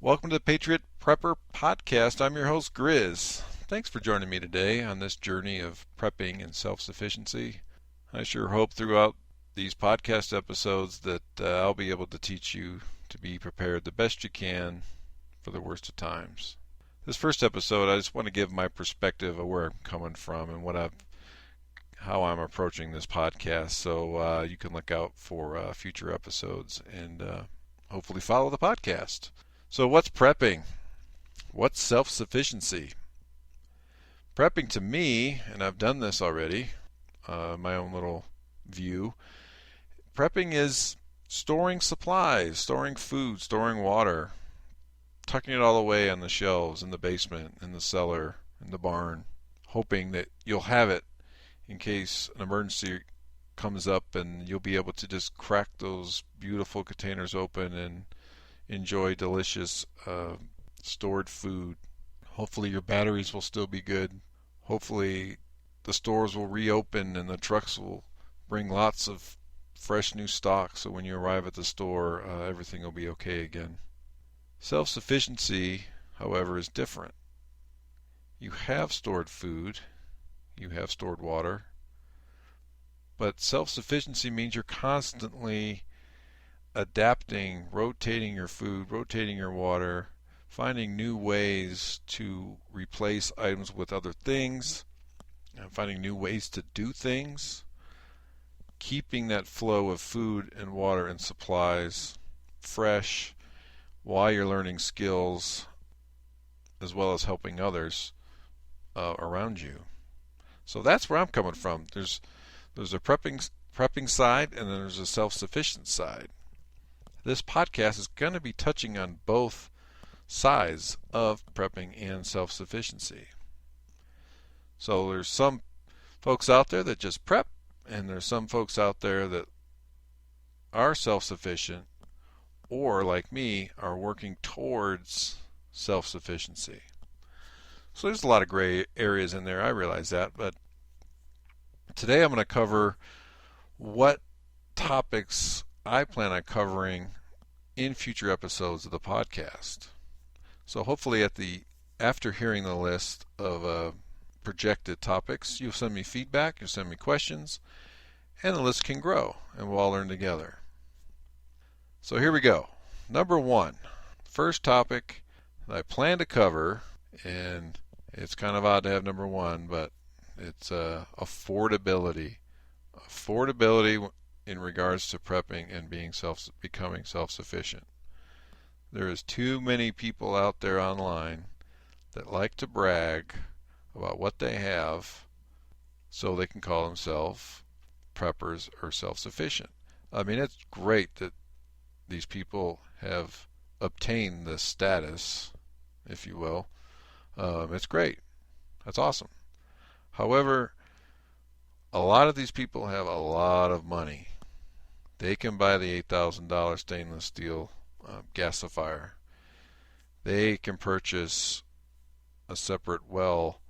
Welcome to the Patriot Prepper Podcast. I'm your host, Grizz. Thanks for joining me today on this journey of prepping and self-sufficiency. I sure hope throughout these podcast episodes that I'll be able to teach you to be prepared the best you can for the worst of times. This first episode, I just want to give my perspective of where I'm coming from and how I'm approaching this podcast, so you can look out for future episodes and hopefully follow the podcast. So what's prepping? What's self-sufficiency? Prepping to me, and I've done this already, my own little view, prepping is storing supplies, storing food, storing water, tucking it all away on the shelves, in the basement, in the cellar, in the barn, hoping that you'll have it in case an emergency comes up and you'll be able to just crack those beautiful containers open and enjoy delicious stored food. Hopefully your batteries will still be good. Hopefully the stores will reopen and the trucks will bring lots of fresh new stock, so when you arrive at the store everything will be okay again. Self-sufficiency, however, is different. You have stored food, you have stored water, but self-sufficiency means you're constantly adapting, rotating your food, rotating your water, finding new ways to replace items with other things, and finding new ways to do things, keeping that flow of food and water and supplies fresh while you're learning skills as well as helping others around you. So that's where I'm coming from. There's a prepping side, and then there's a self-sufficient side. This podcast is going to be touching on both sides of prepping and self-sufficiency. So there's some folks out there that just prep, and there's some folks out there that are self-sufficient or, like me, are working towards self-sufficiency. So there's a lot of gray areas in there, I realize that, but today I'm going to cover what topics I plan on covering in future episodes of the podcast. So hopefully after hearing the list of projected topics, you'll send me feedback, you'll send me questions, and the list can grow, and we'll all learn together. So here we go. Number one, first topic that I plan to cover, and it's kind of odd to have number one, but it's affordability. Affordability in regards to prepping and becoming self-sufficient. There is too many people out there online that like to brag about what they have so they can call themselves preppers or self-sufficient. I mean, it's great that these people have obtained this status, if you will. It's great. That's awesome. However, a lot of these people have a lot of money. They can buy the $8,000 stainless steel gasifier. They can purchase a separate well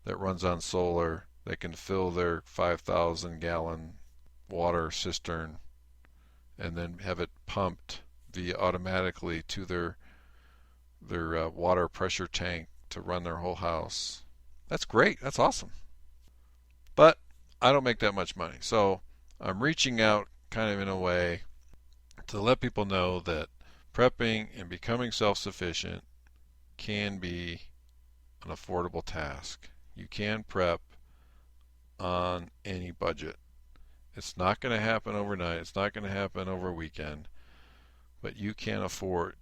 that runs on solar. They can fill their 5,000 gallon water cistern and then have it pumped automatically to their water pressure tank to run their whole house. That's great. That's awesome. But I don't make that much money. So I'm reaching out kind of in a way to let people know that prepping and becoming self-sufficient can be an affordable task. You can prep on any budget. It's not going to happen overnight. It's not going to happen over a weekend. But you can afford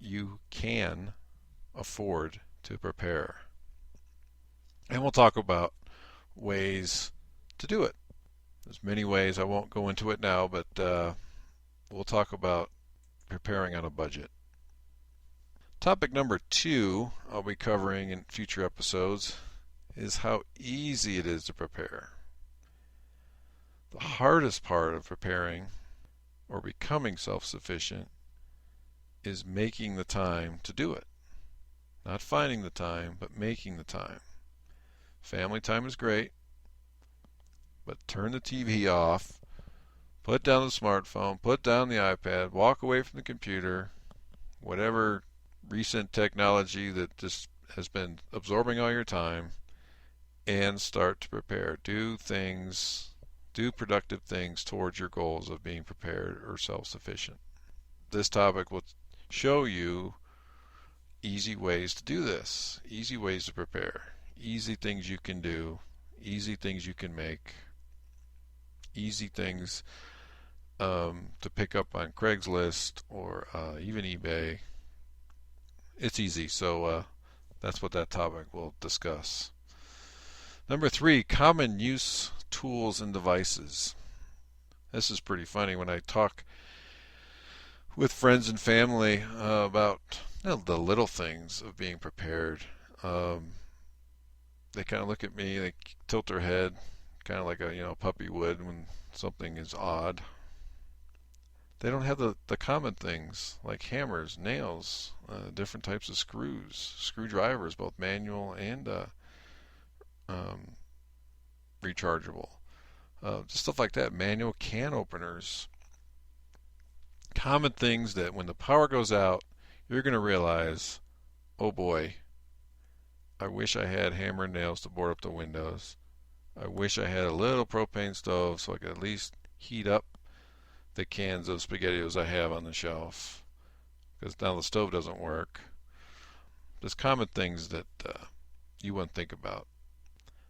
to prepare. And we'll talk about ways to do it. There's many ways. I won't go into it now, but we'll talk about preparing on a budget. Topic number 2 I'll be covering in future episodes is how easy it is to prepare. The hardest part of preparing or becoming self-sufficient is making the time to do it. Not finding the time, but making the time. Family time is great, but turn the TV off, put down the smartphone, put down the iPad, walk away from the computer, whatever recent technology that just has been absorbing all your time, and start to prepare. Do productive things towards your goals of being prepared or self-sufficient. This topic will show you easy ways to do this, easy ways to prepare, easy things you can do, easy things you can make, easy things to pick up on Craigslist or even eBay. It's easy, so that's what that topic will discuss. Number 3, common use tools and devices. This is pretty funny when I talk with friends and family about the little things of being prepared. They kind of look at me, they tilt their head, kind of like a puppy would when something is odd. They don't have the common things like hammers, nails, different types of screws, screwdrivers, both manual and rechargeable. Just stuff like that. Manual can openers. Common things that when the power goes out, you're going to realize, oh boy, I wish I had hammer and nails to board up the windows. I wish I had a little propane stove so I could at least heat up the cans of SpaghettiOs I have on the shelf, because now the stove doesn't work. Just common things that you wouldn't think about.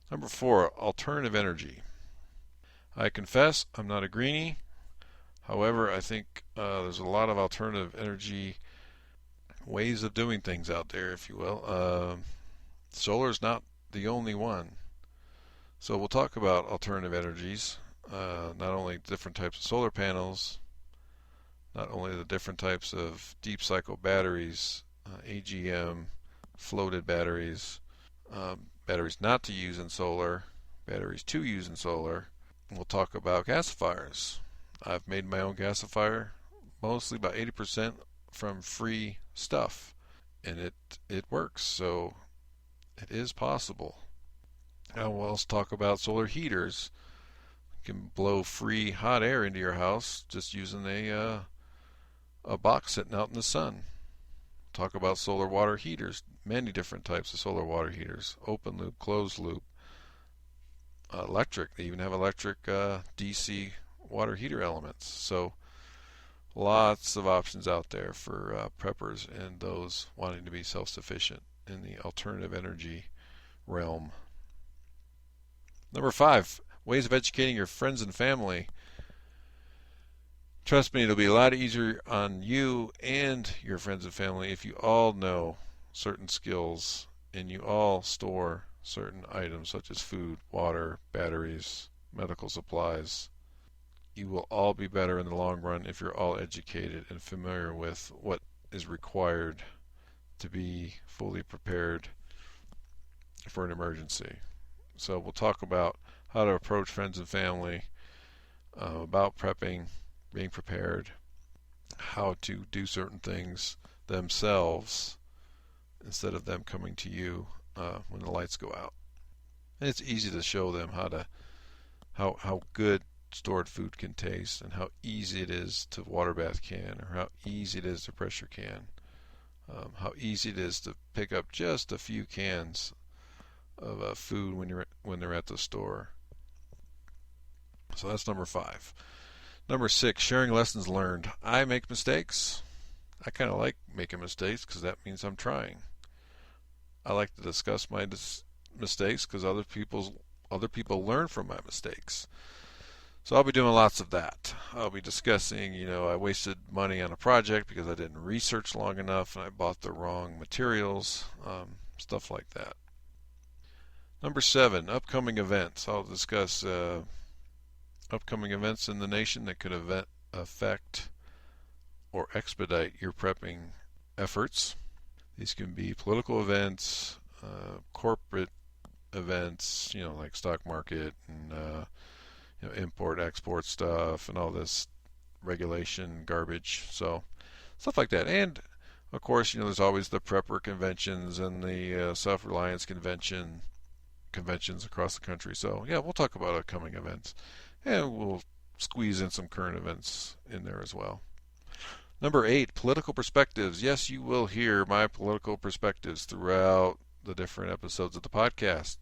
Number 4, alternative energy. I confess I'm not a greenie. However, I think there's a lot of alternative energy ways of doing things out there, if you will. Solar is not the only one. So we'll talk about alternative energies. Not only different types of solar panels, not only the different types of deep cycle batteries, AGM, floated batteries, batteries not to use in solar, batteries to use in solar. We'll talk about gasifiers. I've made my own gasifier, mostly about 80% from free stuff, and it works, so it is possible. Now we'll also talk about solar heaters. You can blow free hot air into your house just using a box sitting out in the sun. Talk about solar water heaters. Many different types of solar water heaters. Open loop, closed loop, electric. They even have electric DC water heater elements. So lots of options out there for preppers and those wanting to be self-sufficient in the alternative energy realm. Number 5, ways of educating your friends and family. Trust me, it'll be a lot easier on you and your friends and family if you all know certain skills and you all store certain items such as food, water, batteries, medical supplies. You will all be better in the long run if you're all educated and familiar with what is required to be fully prepared for an emergency. So we'll talk about how to approach friends and family, about prepping, being prepared, how to do certain things themselves instead of them coming to you when the lights go out. And it's easy to show them how good stored food can taste and how easy it is to water bath can, or how easy it is to pressure can, how easy it is to pick up just a few cans of food when they're at the store. So that's number 5. Number 6, sharing lessons learned. I make mistakes. I kind of like making mistakes because that means I'm trying. I like to discuss my mistakes because other people learn from my mistakes. So I'll be doing lots of that. I'll be discussing, I wasted money on a project because I didn't research long enough and I bought the wrong materials, stuff like that. Number 7, upcoming events. I'll discuss upcoming events in the nation that could affect or expedite your prepping efforts. These can be political events, corporate events, like stock market and import, export stuff and all this regulation garbage. So stuff like that. And of course, there's always the prepper conventions and the self-reliance conventions across the country. So yeah, we'll talk about upcoming events and we'll squeeze in some current events in there as well. Number 8, political perspectives. Yes, you will hear my political perspectives throughout the different episodes of the podcast.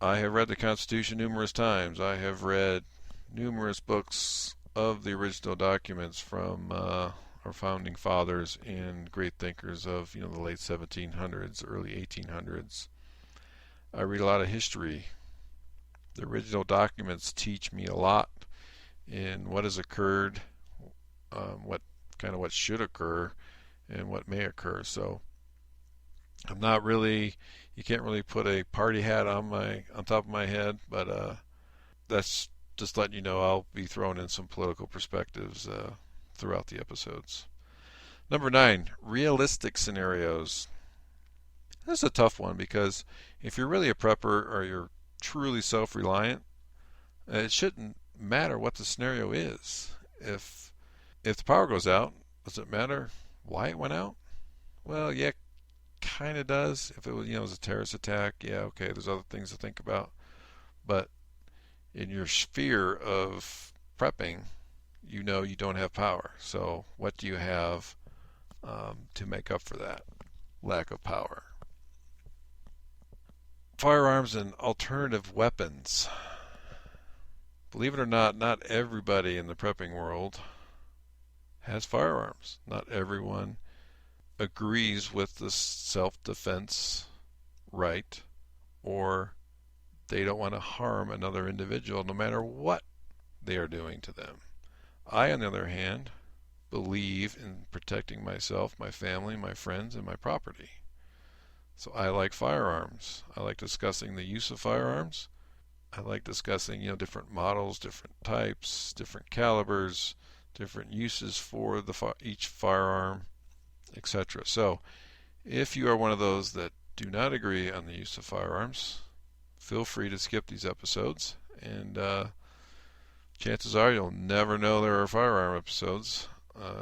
I have read the Constitution numerous times. I have read numerous books of the original documents from our founding fathers and great thinkers of the late 1700s, early 1800s. I read a lot of history. The original documents teach me a lot in what has occurred, what should occur, and what may occur. So I'm not really, you can't really put a party hat on top of my head, but that's just letting you know I'll be throwing in some political perspectives throughout the episodes. Number 9, realistic scenarios. This is a tough one because if you're really a prepper or you're truly self-reliant, it shouldn't matter what the scenario is. If the power goes out, does it matter why it went out? Well, yeah, kind of does. If it was, it was a terrorist attack, yeah, okay, there's other things to think about. But in your sphere of prepping, you don't have power. So what do you have to make up for that lack of power? Firearms and alternative weapons. Believe it or not everybody in the prepping world has firearms. Not everyone agrees with the self-defense right, or they don't want to harm another individual no matter what they are doing to them. I, on the other hand, believe in protecting myself, my family, my friends, and my property. So I like firearms. I like discussing the use of firearms. I like discussing, different models, different types, different calibers, different uses for each firearm, etc. So if you are one of those that do not agree on the use of firearms, feel free to skip these episodes, and chances are you'll never know there are firearm episodes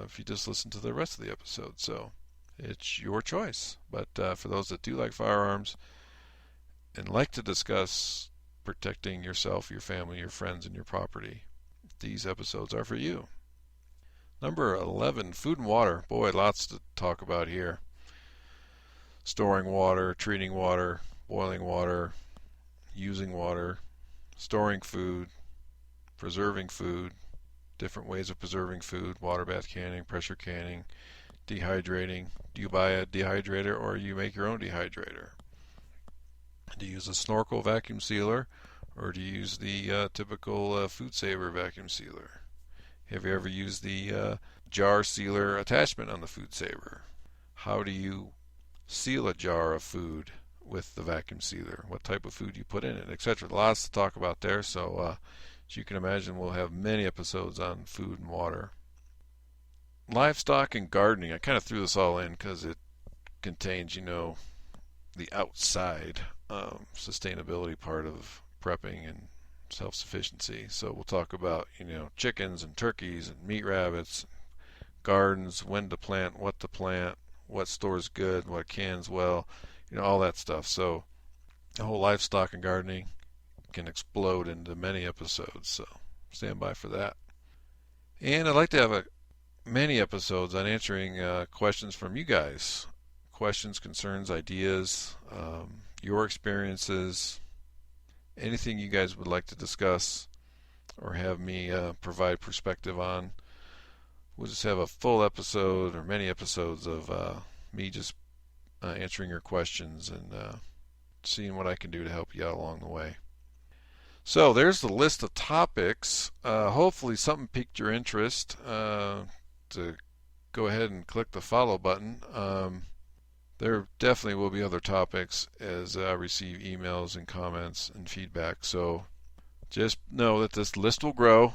if you just listen to the rest of the episodes. So it's your choice. But for those that do like firearms and like to discuss protecting yourself, your family, your friends, and your property, these episodes are for you. Number 11, food and water. Boy, lots to talk about here. Storing water, treating water, boiling water, using water, storing food, preserving food, different ways of preserving food, water bath canning, pressure canning, dehydrating. Do you buy a dehydrator or you make your own dehydrator? Do you use a snorkel vacuum sealer or do you use the typical food saver vacuum sealer? Have you ever used the jar sealer attachment on the food saver? How do you seal a jar of food with the vacuum sealer? What type of food you put in it, etc. Lots to talk about there. So as you can imagine, we'll have many episodes on food and water. Livestock and gardening. I kind of threw this all in because it contains, the outside sustainability part of prepping and self-sufficiency. So we'll talk about, chickens and turkeys and meat rabbits, gardens, when to plant, what stores good, what cans well, all that stuff. So the whole livestock and gardening can explode into many episodes. So stand by for that. And I'd like to have many episodes on answering questions from you guys. Questions, concerns, ideas, your experiences, anything you guys would like to discuss or have me provide perspective on. We'll just have a full episode or many episodes of me just answering your questions and seeing what I can do to help you out along the way. So there's the list of topics. Hopefully something piqued your interest to go ahead and click the follow button. There definitely will be other topics as I receive emails and comments and feedback. So just know that this list will grow,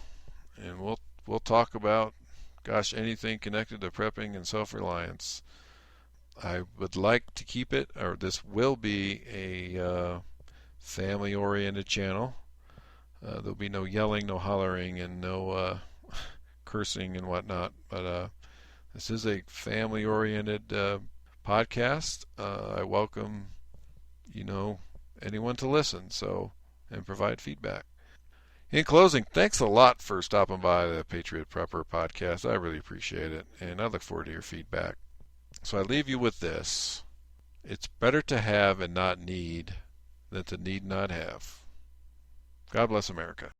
and we'll talk about, anything connected to prepping and self-reliance. I would like to keep it, or this will be a family-oriented channel. There'll be no yelling, no hollering, and no cursing and whatnot. But this is a family-oriented podcast. I welcome, anyone to listen, and provide feedback. In closing, thanks a lot for stopping by the Patriot Prepper podcast. I really appreciate it, and I look forward to your feedback. So I leave you with this. It's better to have and not need than to need not have. God bless America.